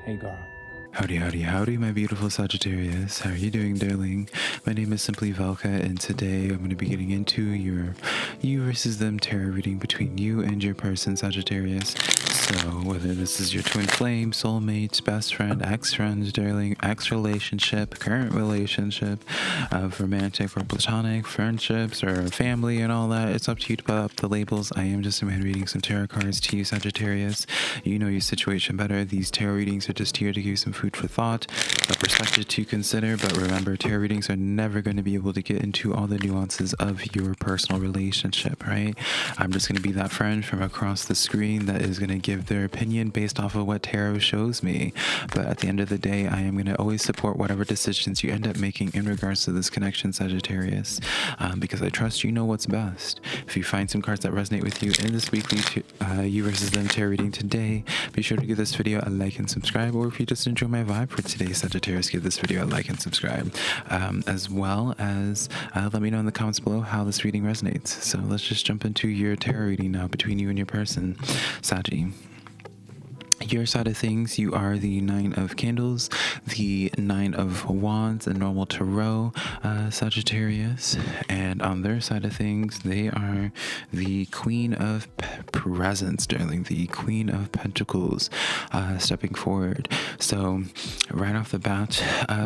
Hey girl. Howdy, howdy, howdy, my beautiful Sagittarius. How are you doing, darling? My name is SimplyVelca, and today I'm going to be getting into your you versus them tarot reading between you and your person, Sagittarius. So, whether this is your twin flame, soulmate, best friend, ex-friend, darling, ex-relationship, current relationship, romantic or platonic friendships, or family and all that, it's up to you to put up the labels. I am just a man reading some tarot cards to you, Sagittarius. You know your situation better. These tarot readings are just here to give you some food for thought, a perspective to consider, but remember, tarot readings are never going to be able to get into all the nuances of your personal relationship, right? I'm just going to be that friend from across the screen that is going to give their opinion based off of what tarot shows me. But at the end of the day, I am going to always support whatever decisions you end up making in regards to this connection, Sagittarius, because I trust you know what's best. If you find some cards that resonate with you in this weekly you versus them tarot reading today, be sure to give this video a like and subscribe, or if you just enjoy my vibe for today, Sagittarius, give this video a like and subscribe, as well as let me know in the comments below how this reading resonates. So let's just jump into your tarot reading now between you and your person, Saggy. Your side of things, you are the Nine of Candles, the Nine of Wands, and normal Tarot, Sagittarius. And on their side of things, they are the Queen of Presents, darling, the Queen of Pentacles, stepping forward. So right off the bat,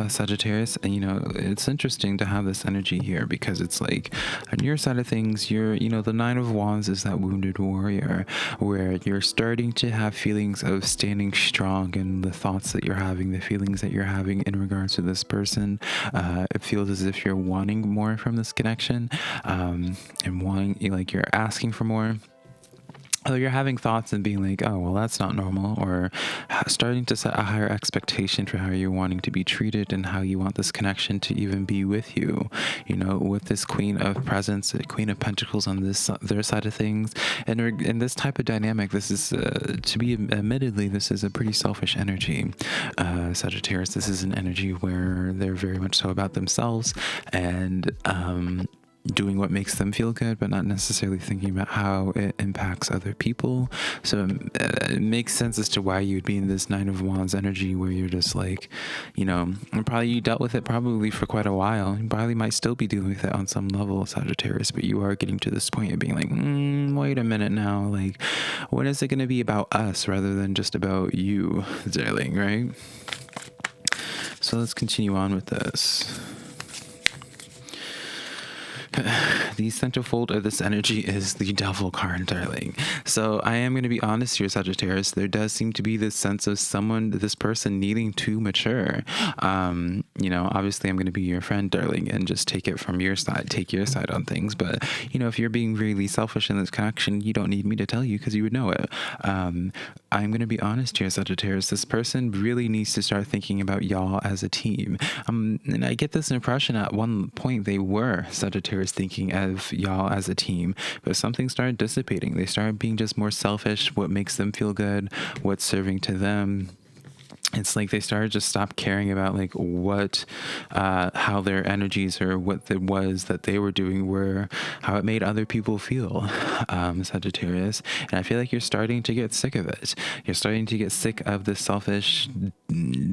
Sagittarius, you know, it's interesting to have this energy here, because it's like on your side of things, you're, you know, the Nine of Wands is that wounded warrior where you're starting to have feelings of standing strong in the thoughts that you're having, the feelings that you're having in regards to this person. It feels as if you're wanting more from this connection, and wanting, like, you're asking for more. So you're having thoughts and being like, oh, well, that's not normal, or starting to set a higher expectation for how you're wanting to be treated and how you want this connection to even be with you. You know, with this Queen of Presents, Queen of Pentacles on their side of things, and in this type of dynamic, this is admittedly, this is a pretty selfish energy. Sagittarius, this is an energy where they're very much so about themselves and doing what makes them feel good, but not necessarily thinking about how it impacts other people. So it makes sense as to why you'd be in this Nine of Wands energy, where you're just like, you know, and probably you dealt with it probably for quite a while. You probably might still be dealing with it on some level, Sagittarius, but you are getting to this point of being like, wait a minute now, like, when is it going to be about us rather than just about you, darling, right? So let's continue on with this. The centerfold of this energy is the Devil card, darling. So I am going to be honest here, Sagittarius. There does seem to be this sense of this person needing to mature. You know, obviously I'm going to be your friend, darling, and just take it from your side, take your side on things. But, you know, if you're being really selfish in this connection, you don't need me to tell you, because you would know it. I'm going to be honest here, Sagittarius. This person really needs to start thinking about y'all as a team. And I get this impression at one point they were, Sagittarius, thinking of y'all as a team, but something started dissipating. They started being just more selfish, what makes them feel good, what's serving to them. It's like they started just stop caring about like what, how their energies or what it was that they were doing were, how it made other people feel, Sagittarius. And I feel like you're starting to get sick of it. You're starting to get sick of this selfish,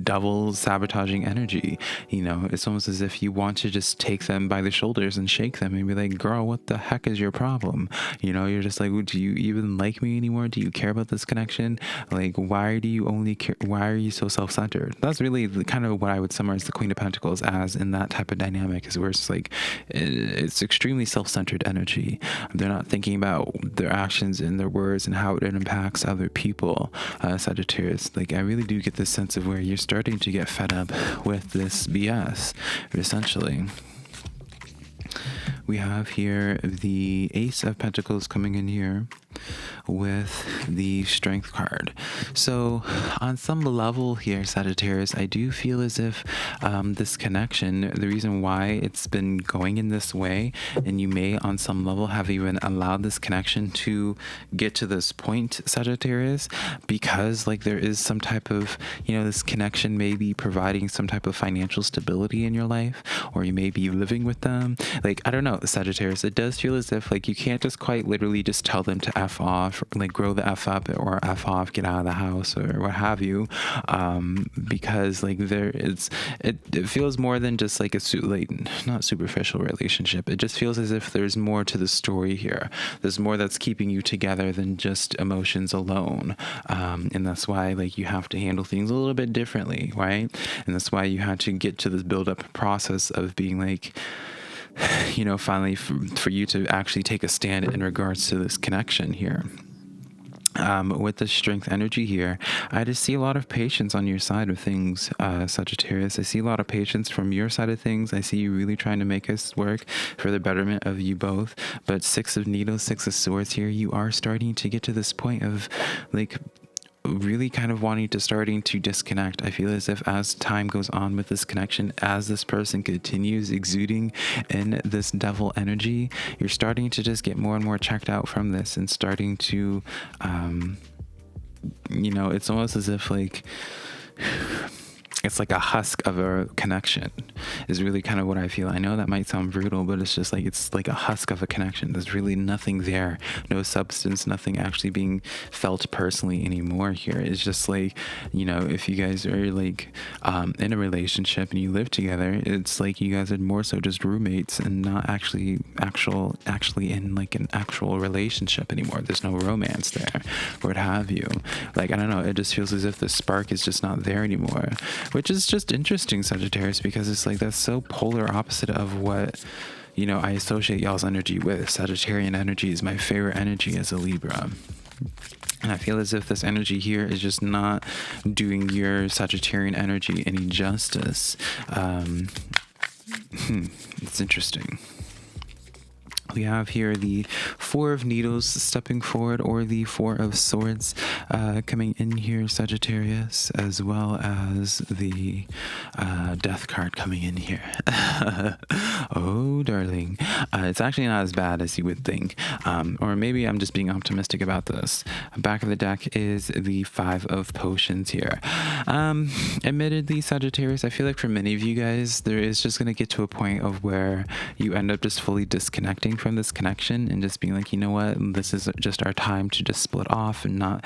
double sabotaging energy. You know, it's almost as if you want to just take them by the shoulders and shake them and be like, girl, what the heck is your problem? You know, you're just like, do you even like me anymore? Do you care about this connection? Like, why do you only care? Why are you so self-centered? That's really kind of what I would summarize the Queen of Pentacles as in that type of dynamic, is where it's like, it's extremely self-centered energy. They're not thinking about their actions and their words and how it impacts other people, Sagittarius. Like, I really do get this sense of where you're starting to get fed up with this BS, essentially. We have here the Ace of Pentacles coming in here with the Strength card. So on some level here, Sagittarius, I do feel as if this connection, the reason why it's been going in this way, and you may on some level have even allowed this connection to get to this point, Sagittarius, because like there is some type of, you know, this connection may be providing some type of financial stability in your life, or you may be living with them. Like, I don't know, Sagittarius, it does feel as if like you can't just quite literally just tell them to F off like grow the F up or F off, get out of the house or what have you. Because like it feels more than just like like not superficial relationship. It just feels as if there's more to the story here. There's more that's keeping you together than just emotions alone. And that's why like you have to handle things a little bit differently, right? And that's why you had to get to this build up process of being like, you know, finally for you to actually take a stand in regards to this connection here. With the strength energy here, I just see a lot of patience on your side of things, Sagittarius. I see a lot of patience from your side of things. I see you really trying to make this work for the betterment of you both. But 6 of Needles, 6 of Swords here, you are starting to get to this point of like really kind of wanting to starting to disconnect. I feel as if as time goes on with this connection, as this person continues exuding in this devil energy, you're starting to just get more and more checked out from this and starting to you know, it's almost as if like it's like a husk of a connection is really kind of what I feel. I know that might sound brutal, but it's just like, it's like a husk of a connection. There's really nothing there, no substance, nothing actually being felt personally anymore here. It's just like, you know, if you guys are like in a relationship and you live together, it's like you guys are more so just roommates and not actually in like an actual relationship anymore. There's no romance there or what have you. Like, I don't know, it just feels as if the spark is just not there anymore. Which is just interesting, Sagittarius, because it's like that's so polar opposite of what, you know, I associate y'all's energy with. Sagittarian energy is my favorite energy as a Libra. And I feel as if this energy here is just not doing your Sagittarian energy any justice. It's interesting. We have here the 4 of Needles stepping forward, or the 4 of Swords coming in here, Sagittarius, as well as the Death card coming in here. Oh, darling. It's actually not as bad as you would think. Or maybe I'm just being optimistic about this. Back of the deck is the 5 of Potions here. Admittedly, Sagittarius, I feel like for many of you guys, there is just going to get to a point of where you end up just fully disconnecting from this connection and just being like, you know what, this is just our time to just split off and not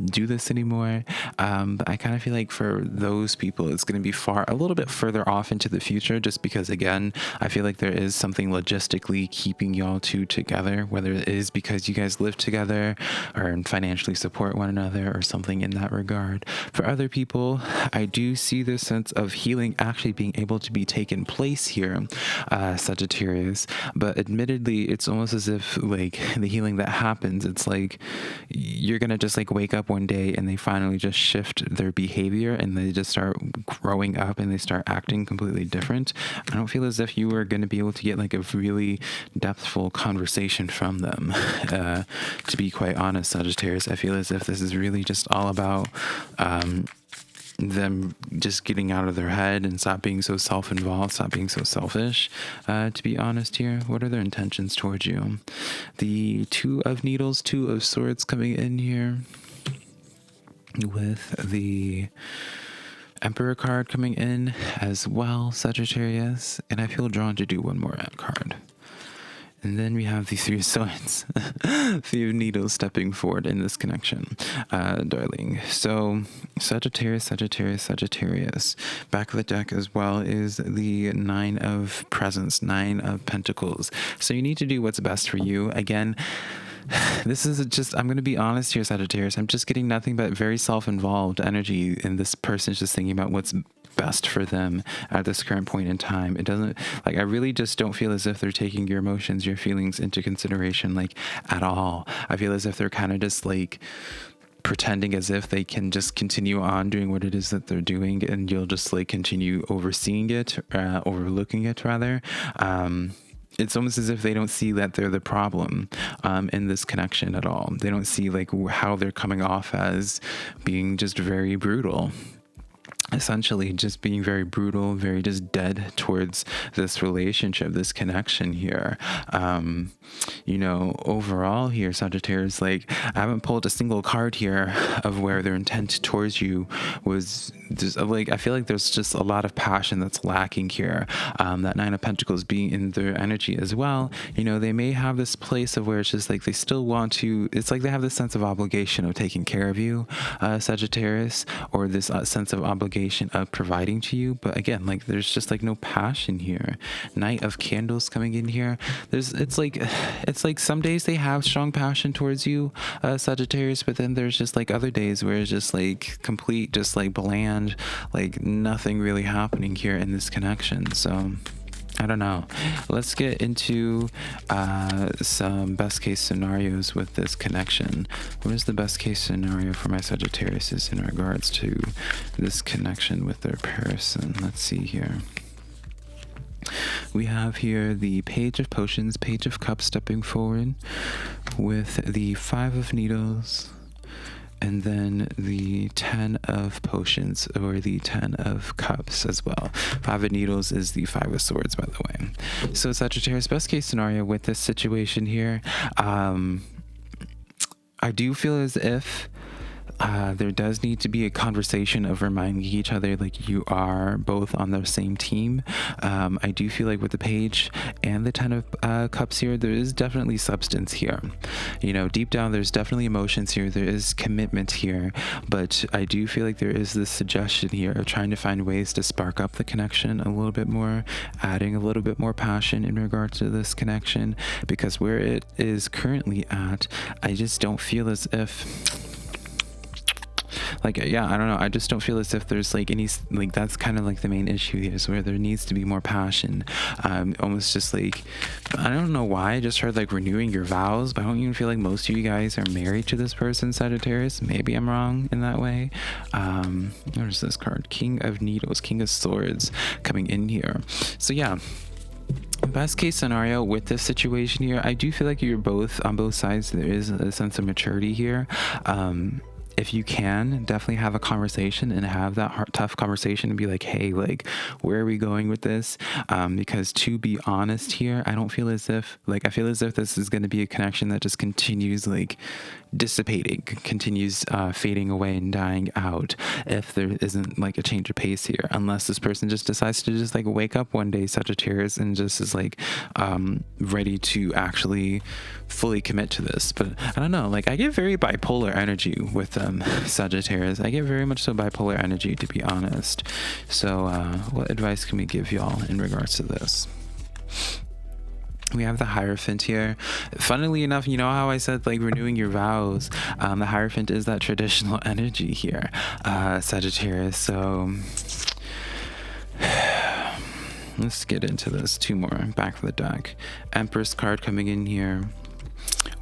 do this anymore. But I kind of feel like for those people, it's going to be a little bit further off into the future, just because, again, I feel like there is something logistically keeping y'all two together, whether it is because you guys live together or financially support one another or something in that regard. For other people, I do see this sense of healing actually being able to be taken place here, Sagittarius, but admittedly, it's almost as if like the healing that happens, it's like you're gonna just like wake up one day and they finally just shift their behavior and they just start growing up and they start acting completely different. I don't feel as if you are going to be able to get like a really depthful conversation from them. To be quite honest, Sagittarius, I feel as if this is really just all about them just getting out of their head and stop being so self-involved, stop being so selfish. To be honest here, what are their intentions towards you? The 2 of Needles, 2 of Swords coming in here with the Emperor card coming in as well, Sagittarius, and I feel drawn to do one more card. And then we have the 3 of Swords, 3 of Needles stepping forward in this connection, darling. So Sagittarius. Back of the deck as well is the 9 of Presents, 9 of Pentacles. So you need to do what's best for you. Again, this is just, I'm going to be honest here, Sagittarius. I'm just getting nothing but very self-involved energy, and this person's just thinking about what's best for them at this current point in time. It doesn't, like, I really just don't feel as if they're taking your emotions, your feelings into consideration, like, at all. I feel as if they're kind of just like pretending as if they can just continue on doing what it is that they're doing, and you'll just like continue overseeing it, overlooking it rather. It's almost as if they don't see that they're the problem in this connection at all. They don't see like how they're coming off as being just very brutal. Essentially just being very brutal, very just dead towards this relationship, this connection here. overall here, Sagittarius, like I haven't pulled a single card here of where their intent towards you was just like, I feel like there's just a lot of passion that's lacking here. That Nine of Pentacles being in their energy as well. They may have this place of where it's just like they still want to, it's like they have this sense of obligation of taking care of you, Sagittarius, or this sense of obligation of providing to you. But again, like there's just like no passion here. Knight of Candles coming in here. It's like some days they have strong passion towards you, Sagittarius, but then there's just like other days where it's just like complete, just like bland, like nothing really happening here in this connection. So I don't know. Let's get into some best case scenarios with this connection. What is the best case scenario for my Sagittarius in regards to this connection with their person? Let's see here. We have here the Page of Potions, Page of Cups stepping forward with the Five of Needles, and then the 10 of Potions, or the 10 of Cups as well. Five of Needles is the Five of Swords, by the way. So Sagittarius, best case scenario with this situation here, I do feel as if there does need to be a conversation of reminding each other like you are both on the same team. I do feel like with the Page and the 10 of Cups here, there is definitely substance here. Deep down, there's definitely emotions here. There is commitment here. But I do feel like there is this suggestion here of trying to find ways to spark up the connection a little bit more, adding a little bit more passion in regards to this connection. Because where it is currently at, I just don't feel as if... I don't know. I just don't feel as if there's like any, like that's kind of like the main issue here, is where there needs to be more passion. Almost just like, I don't know why I just heard like renewing your vows, but I don't even feel like most of you guys are married to this person, Sagittarius. Maybe I'm wrong in that way. What is this card? King of Needles, King of Swords coming in here. So yeah. Best case scenario with this situation here, I do feel like you're both on both sides. There is a sense of maturity here. If you can, definitely have a conversation and have that tough conversation and be like, hey, like, where are we going with this? Because to be honest here, I don't feel as if, like, I feel as if this is going to be a connection that just continues, like, dissipating, continues fading away and dying out if there isn't, like, a change of pace here. Unless this person just decides to just, like, wake up one day, Sagittarius, and just is, like, ready to actually fully commit to this. But I don't know, like, I get very bipolar energy with Sagittarius. I get very much so bipolar energy, to be honest. So what advice can we give y'all in regards to this? We have the Hierophant here. Funnily enough, you know how I said like renewing your vows? The Hierophant is that traditional energy here, Sagittarius. So let's get into this. Two more back of the deck. Empress card coming in here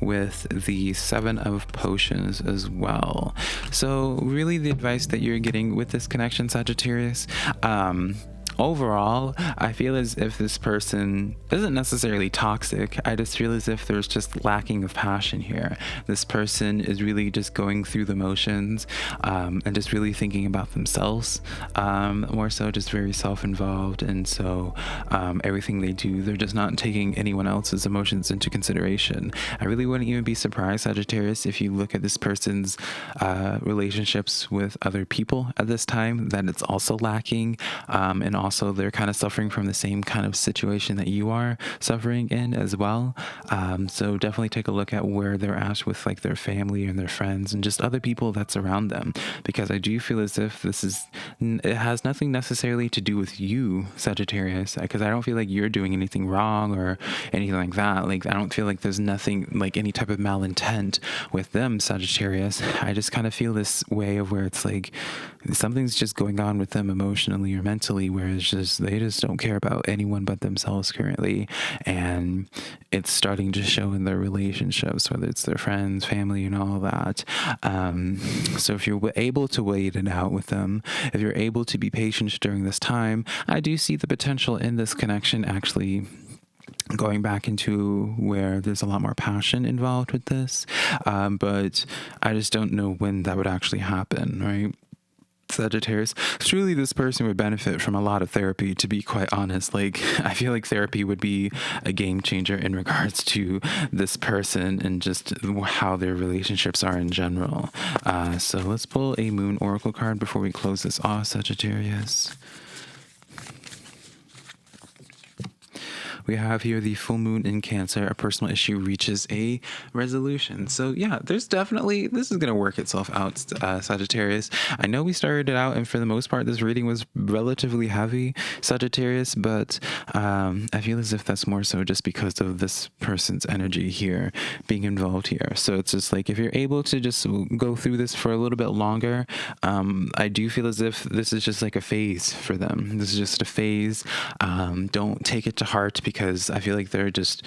with the Seven of Potions as well. So really the advice that you're getting with this connection, Sagittarius, overall, I feel as if this person isn't necessarily toxic. I just feel as if there's just lacking of passion here. This person is really just going through the motions and just really thinking about themselves, more so just very self-involved. And so everything they do, they're just not taking anyone else's emotions into consideration. I really wouldn't even be surprised, Sagittarius, if you look at this person's relationships with other people at this time, that it's also lacking, and also they're kind of suffering from the same kind of situation that you are suffering in as well. So definitely take a look at where they're at with like their family and their friends and just other people that's around them, because I do feel as if it has nothing necessarily to do with you, Sagittarius, because I don't feel like you're doing anything wrong or anything like that. Like I don't feel like there's nothing like any type of malintent with them, Sagittarius. I just kind of feel this way of where it's like something's just going on with them emotionally or mentally, where it's just they just don't care about anyone but themselves currently, and it's starting to show in their relationships, whether it's their friends, family, and all that. So if you're able to wait it out with them, if you're able to be patient during this time, I do see the potential in this connection actually going back into where there's a lot more passion involved with this, but I just don't know when that would actually happen, right? Sagittarius, truly this person would benefit from a lot of therapy, to be quite honest. Like, I feel like therapy would be a game changer in regards to this person and just how their relationships are in general. So let's pull a moon oracle card before we close this off, Sagittarius. We have here the full moon in Cancer. A personal issue reaches a resolution. So yeah, this is going to work itself out, Sagittarius. I know we started it out, and for the most part, this reading was relatively heavy, Sagittarius, but I feel as if that's more so just because of this person's energy here being involved here. So it's just like, if you're able to just go through this for a little bit longer, I do feel as if this is just like a phase for them. This is just a phase. Don't take it to heart, because I feel like they're just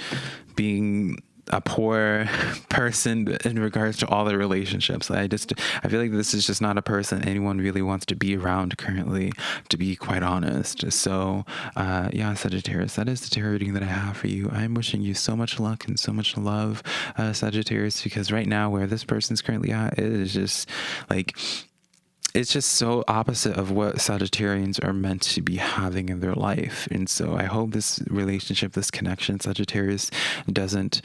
being a poor person in regards to all their relationships. I feel like this is just not a person anyone really wants to be around currently, to be quite honest. So yeah, Sagittarius, that is the tarot reading that I have for you. I'm wishing you so much luck and so much love, Sagittarius, because right now where this person's currently at, it is just like, it's just so opposite of what Sagittarians are meant to be having in their life. And so I hope this relationship, this connection, Sagittarius, doesn't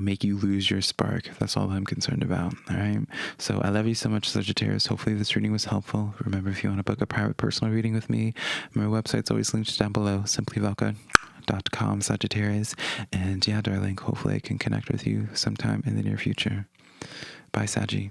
make you lose your spark. That's all I'm concerned about. All right. So I love you so much, Sagittarius. Hopefully this reading was helpful. Remember, if you want to book a private personal reading with me, my website's always linked down below, SimplyVelca.com, Sagittarius. And yeah, darling, hopefully I can connect with you sometime in the near future. Bye, Saggy.